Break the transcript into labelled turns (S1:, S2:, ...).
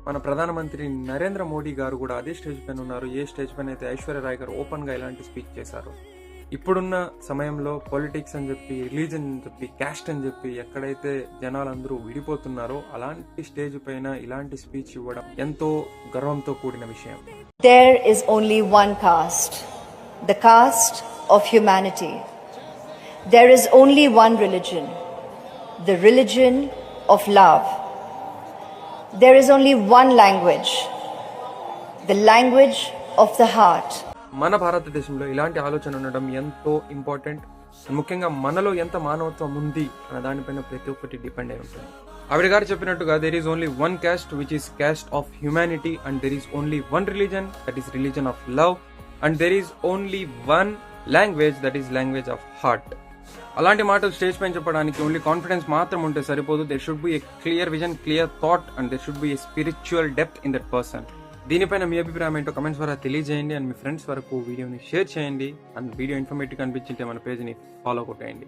S1: మన ప్రధానమంత్రి నరేంద్ర మోడీ గారు కూడా అదే స్టేజ్ పైన ఉన్నారు. ఏ స్టేజ్ పైన అయితే ఐశ్వర్య రాయ్ గారు ఓపెన్ గా ఇలాంటి స్పీచ్ చేశారు. ఇప్పుడున్న సమయంలో పొలిటిక్స్ అని చెప్పి, రిలీజన్ అని చెప్పి, క్యాస్ట్ అని చెప్పి ఎక్కడైతే జనాలందరూ విడిపోతున్నారో అలాంటి స్టేజ్ పైన ఇలాంటి స్పీచ్ ఇవ్వడం ఎంతో గర్వంతో కూడిన విషయం.
S2: There is only one caste, the caste of humanity. There is only one religion, the religion of love. There is only one language, the language of the heart.
S1: మన భారతదేశంలో ఇలాంటి ఆలోచన ఉండడం ఎంతో ఇంపార్టెంట్. ముఖ్యంగా మనలో ఎంత మానవత్వం ఉంది అన్న దానిపైన ప్రతి ఒక్కటి డిపెండ్ అయి ఉంటుంది. ఆవిడ గారు చెప్పినట్టుగా there is only one caste which is caste of humanity, and there is only one religion that is religion of love, and there is only one language that is language of heart. అలాంటి మాటలు stage పైన చెప్పడానికి only confidence మాత్రం ఉంటే సరిపోదు. There should be A clear vision, clear thought, and there should be a spiritual depth in that person. దీనిపైన మీ అభిప్రాయం ఏంటో కమెంట్స్ ద్వారా తెలియజేయండి, అండ్ మీ ఫ్రెండ్స్ వరకు వీడియోని షేర్ చేయండి, అండ్ వీడియో ఇన్ఫర్మేటివ్ అనిపించింటే మన పేజ్ని ఫాలో కొట్టేయండి.